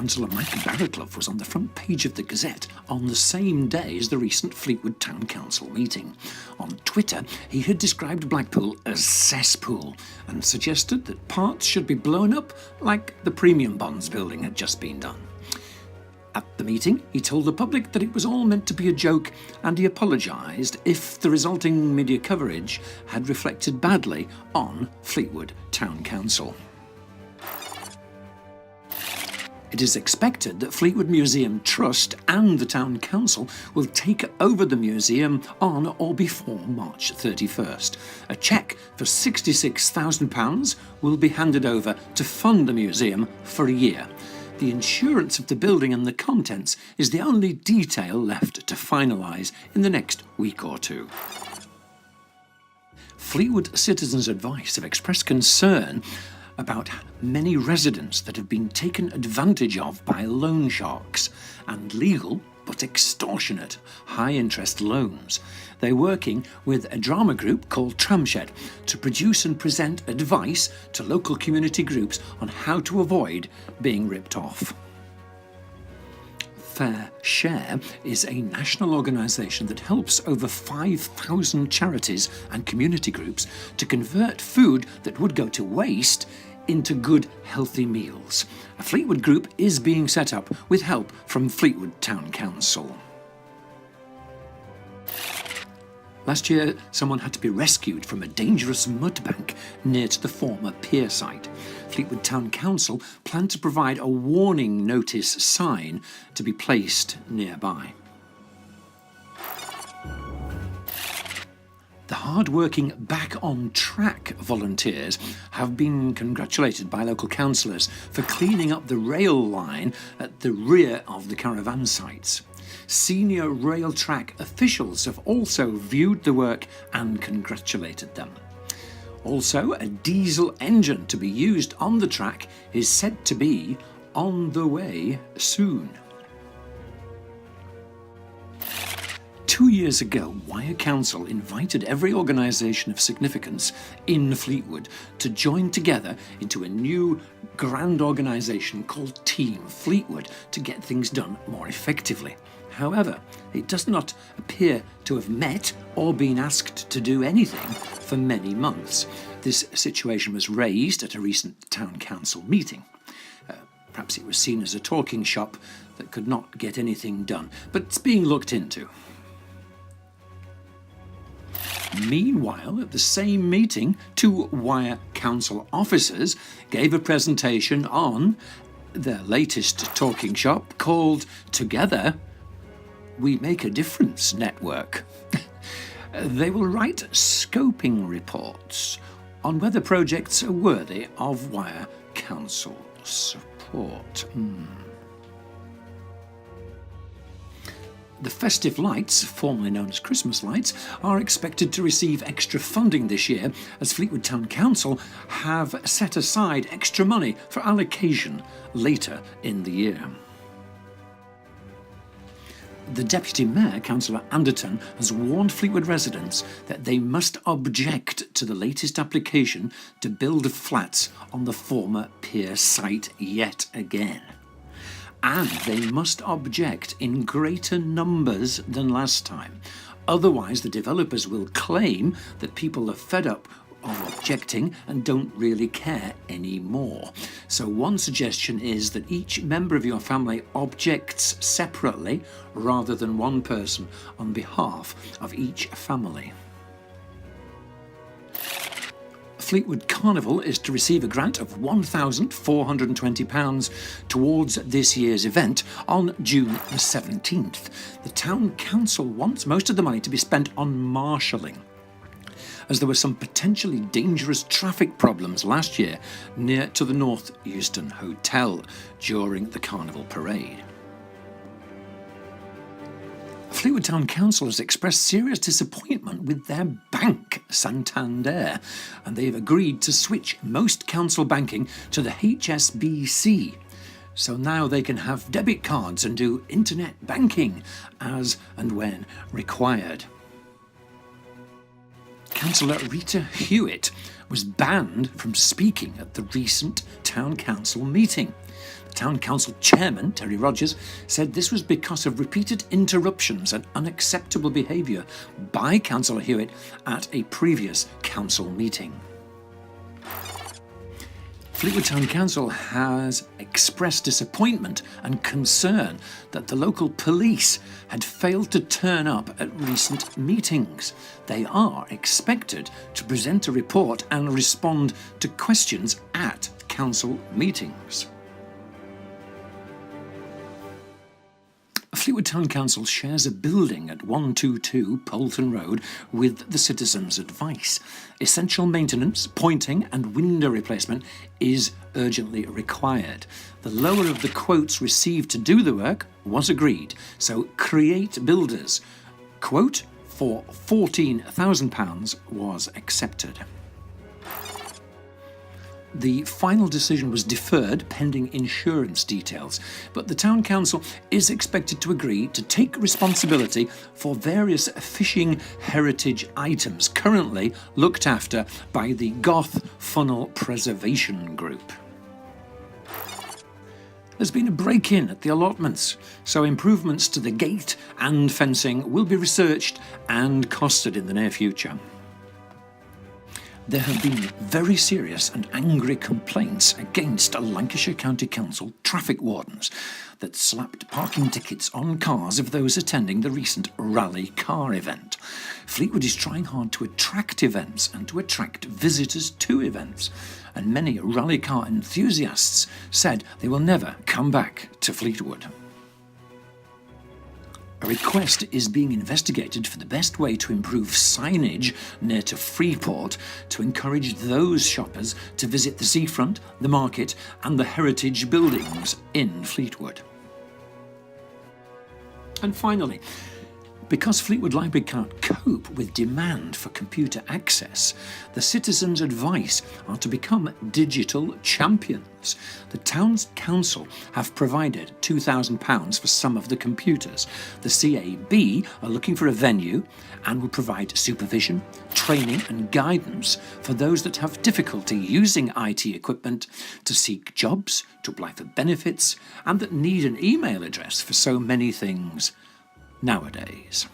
Councillor Mike BARROWCLOUGH was on the front page of the Gazette on the same day as the recent Fleetwood Town Council meeting. On Twitter, he had described Blackpool as cesspool and suggested that parts should be blown up like the Premium Bonds building had just been done. At the meeting, he told the public that it was all meant to be a joke, and he apologised if the resulting media coverage had reflected badly on Fleetwood Town Council. It is expected that Fleetwood Museum Trust and the Town Council will take over the museum on or before March 31st. A cheque for £66,000 will be handed over to fund the museum for a year. The insurance of the building and the contents is the only detail left to finalise in the next week or two. Fleetwood Citizens Advice have expressed concern about many residents that have been taken advantage of by loan sharks and legal but extortionate high-interest loans. They're working with a drama group called Tramshed to produce and present advice to local community groups on how to avoid being ripped off. Fair Share is a national organisation that helps over 5,000 charities and community groups to convert food that would go to waste into good, healthy meals. A Fleetwood group is being set up with help from Fleetwood Town Council. Last year, someone had to be rescued from a dangerous mud bank near to the former pier site. Fleetwood Town Council planned to provide a warning notice sign to be placed nearby. The hard-working Back on Track volunteers have been congratulated by local councillors for cleaning up the rail line at the rear of the caravan sites. Senior rail track officials have also viewed the work and congratulated them. Also, a diesel engine to be used on the track is said to be on the way soon. 2 years ago, Wyre Council invited every organisation of significance in Fleetwood to join together into a new grand organisation called Team Fleetwood to get things done more effectively. However, it does not appear to have met or been asked to do anything for many months. This situation was raised at a recent town council meeting. Perhaps it was seen as a talking shop that could not get anything done, but it's being looked into. Meanwhile, at the same meeting, 2 Wyre Council officers gave a presentation on their latest talking shop called Together We Make a Difference Network. They will write scoping reports on whether projects are worthy of Wyre Council support. The festive lights, formerly known as Christmas lights, are expected to receive extra funding this year as Fleetwood Town Council have set aside extra money for allocation later in the year. The Deputy Mayor, Councillor Anderton, has warned Fleetwood residents that they must object to the latest application to build flats on the former pier site yet again. And they must object in greater numbers than last time. Otherwise, the developers will claim that people are fed up of objecting and don't really care anymore. So one suggestion is that each member of your family objects separately rather than one person on behalf of each family. Fleetwood Carnival is to receive a grant of £1,420 towards this year's event on June the 17th. The Town Council wants most of the money to be spent on marshalling, as there were some potentially dangerous traffic problems last year near to the North Euston Hotel during the Carnival parade. Fleetwood Town Council has expressed serious disappointment with their bank, Santander, and they have agreed to switch most council banking to the HSBC. So now they can have debit cards and do internet banking as and when required. Councillor Rita HEWITT was banned from speaking at the recent town council meeting. The town council chairman, Terry Rogers, said this was because of repeated interruptions and unacceptable behaviour by Councillor Hewitt at a previous council meeting. Fleetwood Town Council has expressed disappointment and concern that the local police had failed to turn up at recent meetings. They are expected to present a report and respond to questions at council meetings. Fleetwood Town Council shares a building at 122 Poulton Road with the citizens' advice. Essential maintenance, pointing and window replacement is urgently required. The lower of the quotes received to do the work was agreed, so Create Builders quote for £14,000 was accepted. The final decision was deferred pending insurance details, but the Town Council is expected to agree to take responsibility for various fishing heritage items currently looked after by the GOTH Funnel Preservation Group. There's been a break-in at the allotments, so improvements to the gate and fencing will be researched and costed in the near future. There have been very serious and angry complaints against Lancashire County Council traffic wardens that slapped parking tickets on cars of those attending the recent rally car event. Fleetwood is trying hard to attract events and to attract visitors to events, and many rally car enthusiasts said they will never come back to Fleetwood. A request is being investigated for the best way to improve signage near to Freeport to encourage those shoppers to visit the seafront, the market and the heritage buildings in Fleetwood. And finally, because Fleetwood Library can't cope with demand for computer access, the citizens' advice are to become digital champions. The town's council have provided £2,000 for some of the computers. The CAB are looking for a venue and will provide supervision, training and guidance for those that have difficulty using IT equipment to seek jobs, to apply for benefits, and that need an email address for so many things nowadays.